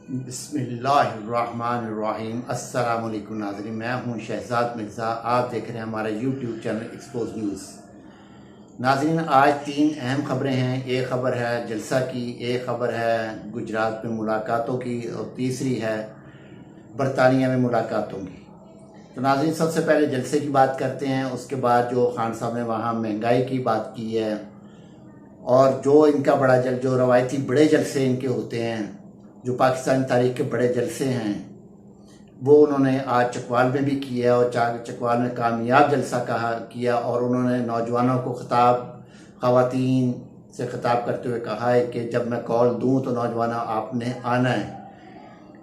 बिस्मिल्लाहिर्रहमानिर्रहीम। अस्सलाम वालेकुम नाज़रीन, मैं हूं शहजाद मिर्ज़ा। आप देख रहे हैं हमारा यूट्यूब चैनल एक्सपोज न्यूज़। नाज़रीन, आज 3 अहम खबरें हैं। एक खबर है जलसा की, एक खबर है गुजरात में मुलाकातों की और तीसरी है बरतानिया में मुलाकातों की। तो नाज़रीन, सबसे पहले जलसे की बात करते हैं। उसके बाद जो खान साहब ने वहाँ महंगाई की बात की है और जो इनका बड़ा जो रवायती बड़े जलसे इनके होते हैं, जो पाकिस्तानी तारीख के बड़े जलसे हैं, वो उन्होंने आज चकवाल में भी किया और चकवाल में कामयाब जलसा किया। और उन्होंने नौजवानों को ख़वातीन से ख़िताब करते हुए कहा है कि जब मैं कॉल दूं तो नौजवानों आपने आना है,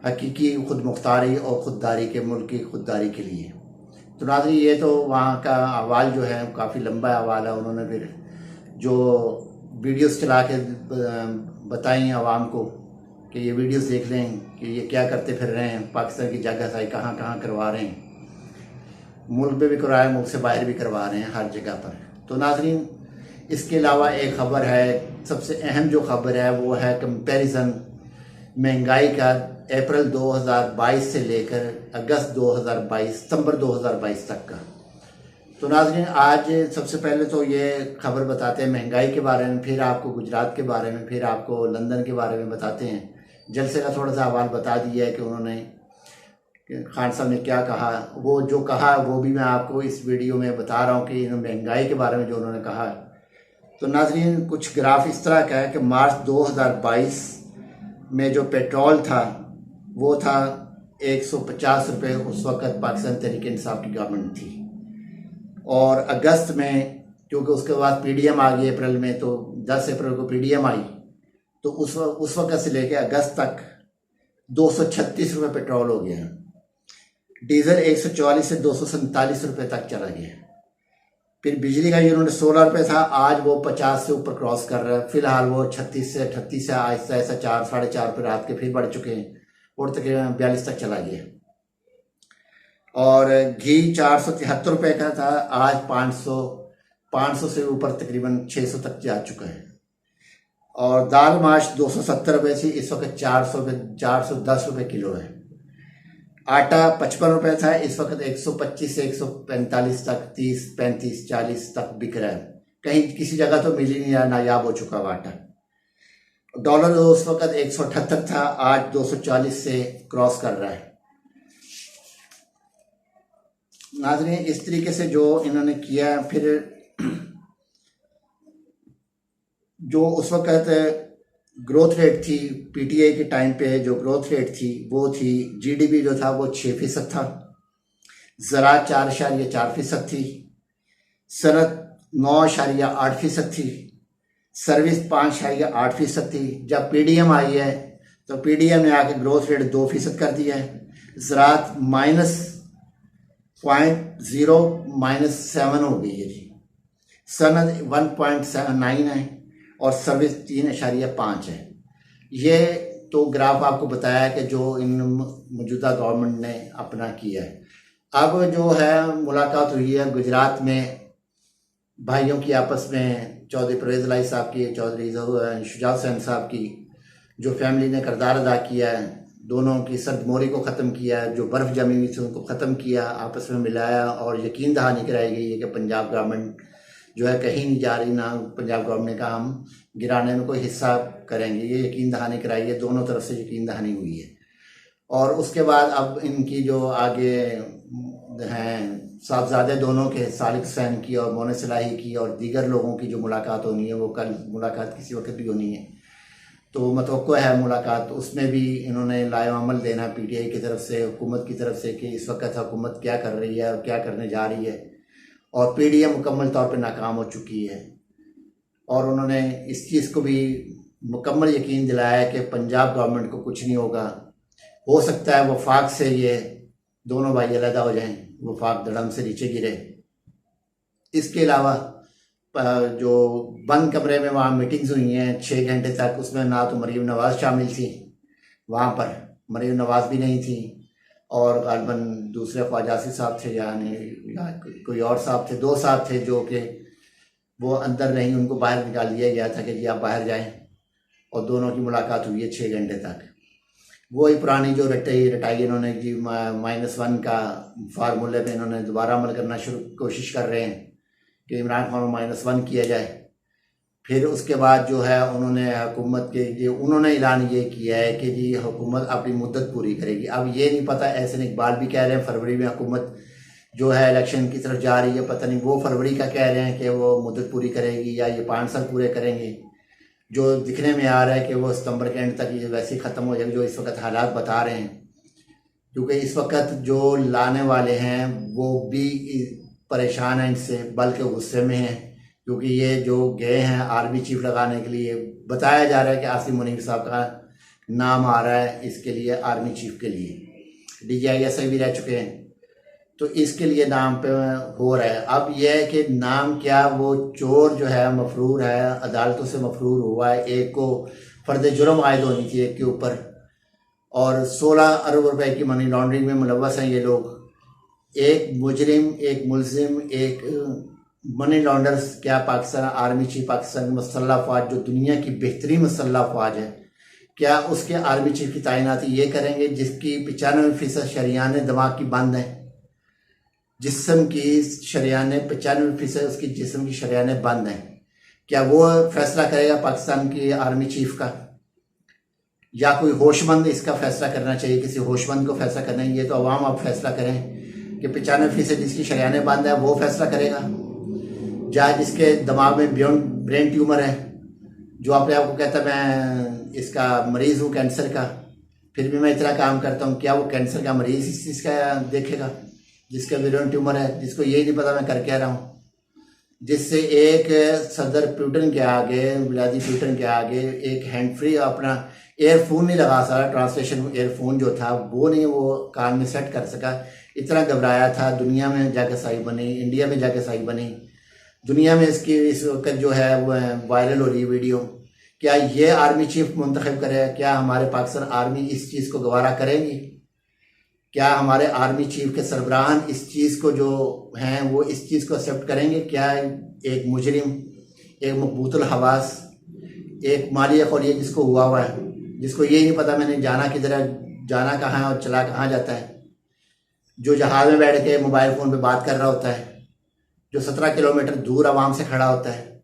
हकीकी खुद मुख्तारी और ख़ुददारी के मुल्क की खुददारी के लिए। तो नाज़रीन, ये तो वहाँ का अहवाल जो है काफ़ी लंबा अहवाल है। उन्होंने फिर जो वीडियोस चला के बताई आवाम को कि ये वीडियोस देख लें कि ये क्या करते फिर रहे हैं, पाकिस्तान की जगहसाई कहाँ कहाँ करवा रहे हैं, मुल्क में भी करवा रहे हैं, मुल्क से बाहर भी करवा रहे हैं, हर जगह पर। तो नाज़रीन, इसके अलावा एक ख़बर है, सबसे अहम जो ख़बर है वो है कंपैरिजन महंगाई का अप्रैल 2022 से लेकर अगस्त 2022 सितंबर 2022 तक का। तो नाज़रीन, आज सबसे पहले तो ये खबर बताते हैं महंगाई के बारे में, फिर आपको गुजरात के बारे में, फिर आपको लंदन के बारे में बताते हैं। जलसे का थोड़ा सा अहवाल बता दिया है कि उन्होंने खान साहब ने क्या कहा। वो जो कहा वो भी मैं आपको इस वीडियो में बता रहा हूँ कि महंगाई के बारे में जो उन्होंने कहा। तो नाज़रीन, कुछ ग्राफ इस तरह का है कि मार्च 2022 में जो पेट्रोल था वो था 150 रुपये। उस वक़्त पाकिस्तान तहरीक इंसाफ की गवर्नमेंट थी। और अगस्त में, क्योंकि उसके बाद पीडीएम आ गई अप्रैल में, तो 10 अप्रैल को पीडीएम आई, तो उस वक़्त से लेकर अगस्त तक 236 रुपये पेट्रोल हो गया। डीजल 144 से 247 रुपये तक चला गया। फिर बिजली का यूनिट 16 रुपये था, आज वो 50 से ऊपर क्रॉस कर रहा है। फिलहाल वो 36 से 38 से आहिस्ता आहिस्ता 4 साढ़े 4 रुपये रात के फिर बढ़ चुके हैं और तकरीबन 42 तक चला गया। और घी 473 रुपये का था, आज 500 से ऊपर तकरीबन 600 तक जा चुका है। और दाल माश 270 रुपये थी, इस वक्त 410 रुपये किलो है। आटा 55 रुपये था, इस वक्त 125 से 145 तक, 30 35 40 तक बिक रहा है। कहीं किसी जगह तो मिल ही नहीं रहा, नायाब हो चुका हुआ आटा। डॉलर उस वक्त 178 था, आज 240 से क्रॉस कर रहा है। नाज़रीन, इस तरीके से जो इन्होंने किया। फिर जो उस वक़्त ग्रोथ रेट थी पीटीआई के टाइम पे, जो ग्रोथ रेट थी वो थी, जीडीपी जो था वो 6% था, ज़राअत 4.4% थी, सनत 9.8% थी, सर्विस 5.8% थी। जब पीडीएम आई है तो पीडीएम ने आके ग्रोथ रेट 2% कर दिया है। ज़राअत -0.7 हो गई है जी, सनद 1.79 है और सर्विस 3.5 है। ये तो ग्राफ आपको बताया कि जो इन मौजूदा गवर्नमेंट ने अपना किया है। अब जो है मुलाकात हुई है गुजरात में भाइयों की आपस में, चौधरी परवेज़ इलाही साहब की, चौधरी शुजात हुसैन साहब की, जो फैमिली ने किरदार अदा किया है, दोनों की सर्दमोरी को ख़त्म किया, जो बर्फ़ जमी हुई थी उनको ख़त्म किया, आपस में मिलाया और यकीन दहानी कराई गई है कि पंजाब गवर्नमेंट जो है कहीं नहीं जा रही। ना पंजाब गवर्नमेंट ने कहा हम गिराने में कोई हिस्सा करेंगे, ये यकीन दहानी कराई है, दोनों तरफ से यकीन दहानी हुई है। और उसके बाद अब इनकी जो आगे हैं साहबजादे दोनों के, सालिक हुसैन की और मोहन सलाही की और दीगर लोगों की जो मुलाकात होनी है, वो कल मुलाकात किसी वक्त भी होनी है। तो मतवक्को है मुलाकात, उसमें भी इन्होंने लाएअमल देना पीटीआई की तरफ से, हुकूमत की तरफ से, कि इस वक्त हुकूमत क्या कर रही है और क्या करने जा रही है। और पीडीएम मुकम्मल तौर पे नाकाम हो चुकी है। और उन्होंने इस चीज़ को भी मुकम्मल यकीन दिलाया है कि पंजाब गवर्नमेंट को कुछ नहीं होगा। हो सकता है वफाक से ये दोनों भाई अलहदा हो जाएं, वफाक धड़म से नीचे गिरे। इसके अलावा जो बंद कमरे में वहाँ मीटिंग्स हुई हैं 6 घंटे तक, उसमें ना तो मरीम नवाज़ शामिल थी, वहाँ पर मरीम नवाज़ भी नहीं थी, और गालबन दूसरे ख्वाजासी साहब थे या कोई और साहब थे, 2 साहब थे जो कि वो अंदर नहीं, उनको बाहर निकाल दिया गया था कि जी आप बाहर जाएं। और दोनों की मुलाकात हुई है 6 घंटे तक। वही पुरानी जो रटाई इन्होंने जी -1 का फार्मूले पे इन्होंने दोबारा अमल करना शुरू कोशिश कर रहे हैं कि इमरान खान को -1 किया जाए। फिर उसके बाद जो है उन्होंने हुकूमत के जी उन्होंने ऐलान ये किया है कि जी हुकूमत अपनी मुद्दत पूरी करेगी। अब ये नहीं पता, एहसन इकबाल भी कह रहे हैं फरवरी में हुकूमत जो है इलेक्शन की तरफ जा रही है, पता नहीं वो फरवरी का कह रहे हैं कि वो मुद्दत पूरी करेगी या ये 5 साल पूरे करेंगे। जो दिखने में आ रहा है कि वो सितंबर के एंड तक ये वैसे ही ख़त्म हो जाएगी, जो इस वक्त हालात बता रहे हैं। क्योंकि इस वक्त जो लाने वाले हैं वो भी परेशान हैं इनसे, बल्कि गुस्से में हैं, क्योंकि ये जो गए हैं आर्मी चीफ लगाने के लिए, बताया जा रहा है कि आसिम मुनीर साहब का नाम आ रहा है इसके लिए, आर्मी चीफ के लिए। DGISI भी रह चुके हैं, तो इसके लिए नाम पे हो रहा है। अब यह है कि नाम क्या, वो चोर जो है मफरूर है, अदालतों से मफरूर हुआ है, एक को फर्द जुर्म आयद होनी थी एक के ऊपर, और 16 अरब रुपए की मनी लॉन्ड्रिंग में मुलव्वस हैं ये लोग। एक मुजरिम, एक मुलजिम, एक मनी लॉन्डर्स, क्या पाकिस्तान आर्मी चीफ, पाकिस्तान की मुसल्लह अफवाज जो दुनिया की बेहतरीन मुसल्लह अफवाज है, क्या उसके आर्मी चीफ की तैनाती ये करेंगे जिसकी 95% शरियाने दिमाग की बंद है, जिस्म की शरियाने 95% उसकी जिस्म की शरियाने बंद हैं? क्या वो फैसला करेगा पाकिस्तान की आर्मी चीफ का, या कोई होशमंद इसका फैसला करना चाहिए? किसी होशमंद को फैसला करना है, ये तो अवाम आप फैसला करें कि 95% जिसकी शरियाने बंद है वो फैसला करेगा, या जिसके दिमाग में ब्रेन ट्यूमर है, जो अपने आप को कहता है मैं इसका मरीज़ हूँ कैंसर का, फिर भी मैं इतना काम करता हूँ, क्या वो कैंसर का मरीज़ इस चीज़ का देखेगा? जिसका ब्रेन ट्यूमर है, जिसको यही नहीं पता मैं कर क्या रहा हूँ, जिससे एक सदर पुतिन के आगे, व्लादिमीर पुतिन के आगे एक हैंड फ्री अपना एयरफोन नहीं लगा सका, ट्रांसलेशन एयरफोन जो था वो नहीं वो कान में सेट कर सका, इतना घबराया था। दुनिया में जाके सही बनी, इंडिया में जाके सही बनी, दुनिया में इसकी इस वक्त जो है वो वायरल हो रही है वीडियो। क्या ये आर्मी चीफ मुंतखब करे? क्या हमारे पाकिस्तान आर्मी इस चीज़ को गवारा करेंगी? क्या हमारे आर्मी चीफ के सरबराहान इस चीज़ को जो हैं वो इस चीज़ को एक्सेप्ट करेंगे? क्या एक मुजरिम, एक मकबूतुल हवास, एक मालिया खोलिए जिसको हुआ है, जिसको ये नहीं पता मैंने जाना किधर है, जाना कहाँ है और चला कहाँ जाता है, जो जहाज़ में बैठ के मोबाइल फ़ोन पे बात कर रहा होता है, जो 17 किलोमीटर दूर आवाम से खड़ा होता है,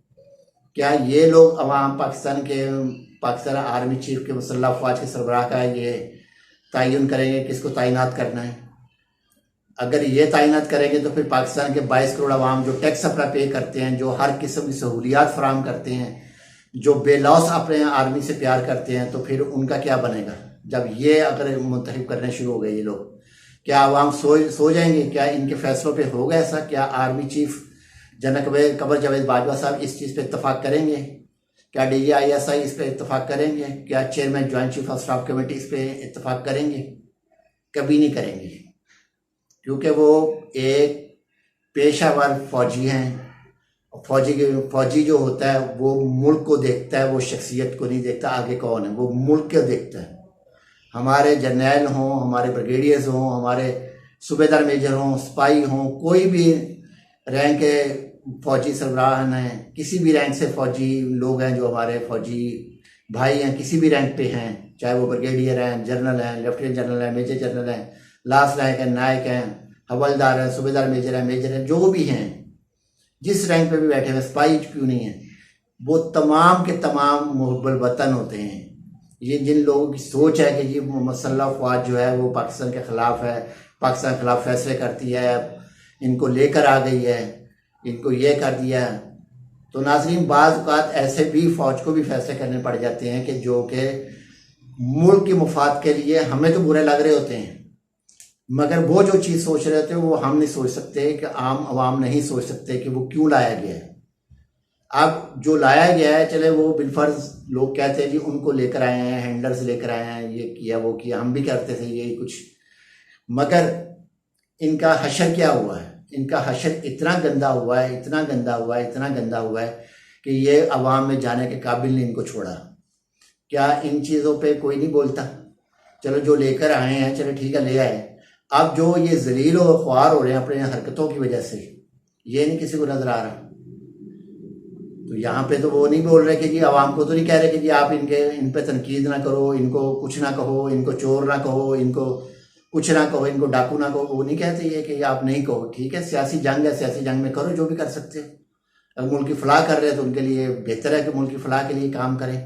क्या ये लोग अवाम पाकिस्तान आर्मी चीफ के मुसल्लह अफवाज के सरबराह का ये तयन करेंगे किसको तैनात करना है? अगर ये तैनात करेंगे तो फिर पाकिस्तान के 22 करोड़ अवाम जो टैक्स अपना पे करते हैं, जो हर किस्म की सहूलियात फराहम करते हैं, जो बेलौस अपने आर्मी से प्यार करते हैं, तो फिर उनका क्या बनेगा जब ये अगर मुंतखब करने शुरू हो गए ये लोग? क्या अवाम सो जाएंगे? क्या इनके फैसलों पे होगा ऐसा? क्या army chief general Qamar Javed Bajwa साहब इस चीज़ पे इत्तफाक करेंगे? क्या DGISI इस पे इत्तफाक करेंगे? क्या chairman joint chief of staff committee इस पे इत्तफाक करेंगे? कभी नहीं करेंगे, क्योंकि वो एक पेशावर फौजी हैं। फौजी जो होता है वो मुल्क को देखता है, वो शख्सियत को नहीं देखता आगे कौन है, वो मुल्क को देखता है। हमारे जर्नैल हों, हमारे ब्रिगेडियर्स हों, हमारे सूबेदार मेजर हों, सिपाही हों, कोई भी रैंक के फौजी सरबराहान हैं, किसी भी रैंक से फौजी लोग हैं जो हमारे फौजी भाई हैं, किसी भी रैंक पे हैं, चाहे वो ब्रिगेडियर हैं, जनरल हैं, लेफ्टिनेंट जनरल हैं, मेजर जनरल हैं, लास्ट रैंक हैं, नायक हैं, हवलदार हैं, सूबेदार मेजर हैं, जो भी हैं, जिस रैंक पे भी बैठे हुए, सिपाही क्यों नहीं है, वो तमाम के तमाम मुहब्बुल वतन होते हैं। ये जिन लोगों की सोच है कि ये मुसल्लह अफवाज जो है वो पाकिस्तान के ख़िलाफ़ है, पाकिस्तान के ख़िलाफ़ फैसले करती है, इनको लेकर आ गई है, इनको ये कर दिया है, तो नाज़रीन बाज़ औक़ात ऐसे भी फ़ौज को भी फैसले करने पड़ जाते हैं कि जो कि मुल्क के मुफाद के लिए हमें तो बुरे लग रहे होते हैं, मगर वो जो चीज़ सोच रहे होते हैं वो हम नहीं सोच सकते, कि आम आवाम नहीं सोच सकते कि वो क्यों लाया गया है। अब जो लाया गया है, चले वो बिलफर्ज लोग कहते हैं जी उनको लेकर आए हैं, हैंडलर्स लेकर आए हैं, ये किया वो किया, हम भी करते थे यही कुछ, मगर इनका हशर क्या हुआ है? इनका हशर इतना गंदा हुआ है, इतना गंदा हुआ है, इतना गंदा हुआ है कि ये अवाम में जाने के काबिल नहीं इनको छोड़ा। क्या इन चीज़ों पे कोई नहीं बोलता? चलो जो लेकर आए हैं चलो ठीक है ले आए, अब जो ये जलील और ख्वार हो रहे हैं अपने हरकतों की वजह से, ये नहीं किसी को नजर आ रहा। तो यहाँ पे तो वो नहीं बोल रहे कि जी आवाम को तो नहीं कह रहे कि जी आप इन पे तनकीद ना करो, इनको कुछ ना कहो, इनको चोर ना कहो, इनको कुछ ना कहो, इनको डाकू ना कहो, वो नहीं कहते ये कि आप नहीं कहो। ठीक है, सियासी जंग है, सियासी जंग में करो जो भी कर सकते हो। अगर मुल्क की फलाह कर रहे हैं तो उनके लिए बेहतर है कि मुल्क की फलाह के लिए काम करें।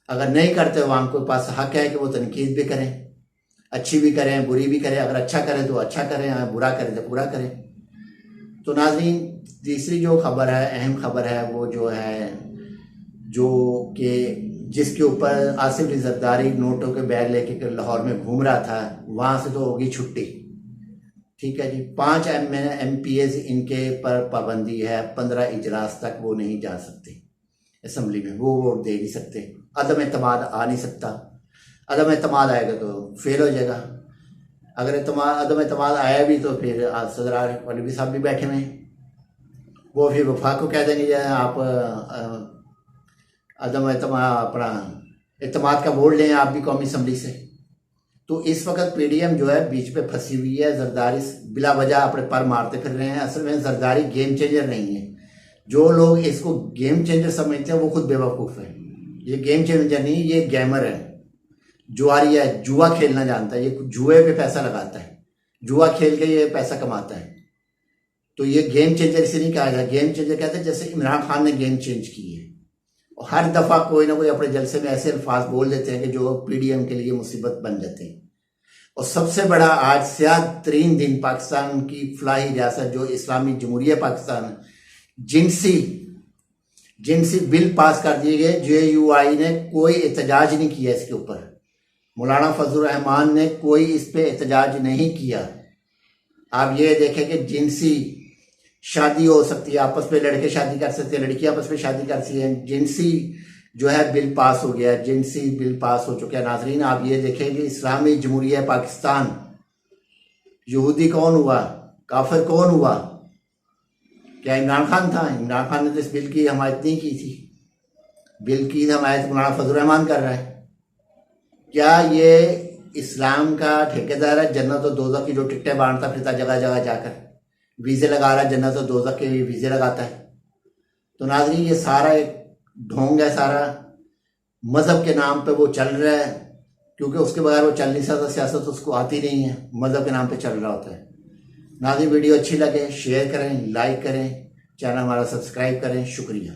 अगर नहीं करते तो आवाम के पास हक है कि वो तनकीद भी करें, अच्छी भी करें, बुरी भी करें। अगर अच्छा करें तो अच्छा करें, बुरा करें तो बुरा करें। तो नाज़रीन, तीसरी जो खबर है, अहम खबर है, वो जो है जो कि जिसके ऊपर आसिफ अली जरदारी नोटों के बैग लेके लाहौर में घूम रहा था, वहाँ से तो होगी छुट्टी। ठीक है जी, 5 MPs इनके पर पाबंदी है, 15 इजलास तक वो नहीं जा सकते असम्बली में, वो वोट दे नहीं सकते। अदम एतमाद आ नहीं सकता, अदम एतमाद आएगा तो फेल हो जाएगा। अगर अदम एतमाद आया भी तो फिर सदर आरिफ अलवी साहब भी बैठे हुए हैं, वो फिर वफाक को कह देंगे आप अदम एतमाद अपना एतमाद का वोट लें आप भी कौमी असम्बली से। तो इस वक्त PDM जो है बीच पे फंसी हुई है। जरदारी बिला वजह अपने पर मारते फिर रहे हैं। असल में जरदारी गेम चेंजर नहीं है। जो लोग इसको गेम चेंजर समझते हैं वो खुद बेवकूफ़ है। ये गेम चेंजर नहीं, ये गेमर है, जुआरी है, जुआ खेलना जानता है, ये जुए पे पैसा लगाता है, जुआ खेल के ये पैसा कमाता है। तो ये गेम चेंजर इसे नहीं कहा जाए। गेम चेंजर कहते हैं जैसे इमरान खान ने गेम चेंज की है, और हर दफ़ा कोई ना कोई अपने जलसे में ऐसे अल्फाज बोल देते हैं कि जो PDM के लिए मुसीबत बन जाते हैं। और सबसे बड़ा आज स्याह तरीन दिन पाकिस्तान की फलाही रियासत जो इस्लामी जमहूरिया पाकिस्तान, जिनसी बिल पास कर दिए गए। JUI ने कोई एहतजाज नहीं किया इसके ऊपर, मौलाना फजल रहमान ने कोई इस पे एहतजाज नहीं किया। आप ये देखें कि जिनसी शादी हो सकती है, आपस में लड़के शादी कर सकते हैं, लड़कियां आपस में शादी कर सकती हैं। जिनसी जो है बिल पास हो गया है, जिनसी बिल पास हो चुका है। नाजरीन, आप ये देखें कि इस्लामी जमहूरिया पाकिस्तान, यहूदी कौन हुआ, काफिर कौन हुआ? क्या इमरान खान था? इमरान खान ने तो इस बिल की हमायत नहीं की थी। बिल की हमायत मौलाना फजल रहमान कर रहा है। क्या ये इस्लाम का ठेकेदार है? जन्नत और दोज़ख की जो टिकटें बांटता फिरता जगह जगह जाकर, वीज़े लगा रहा है, जन्नत और दोज़ख के वीज़े लगाता है। तो नाज़रीन, ये सारा एक ढोंग है, सारा मज़हब के नाम पे वो चल रहा है, क्योंकि उसके बगैर वो चल नहीं सकता। सियासत उसको आती नहीं है, मज़हब के नाम पे चल रहा होता है। नाज़रीन, वीडियो अच्छी लगे शेयर करें, लाइक करें, चैनल हमारा सब्सक्राइब करें। शुक्रिया।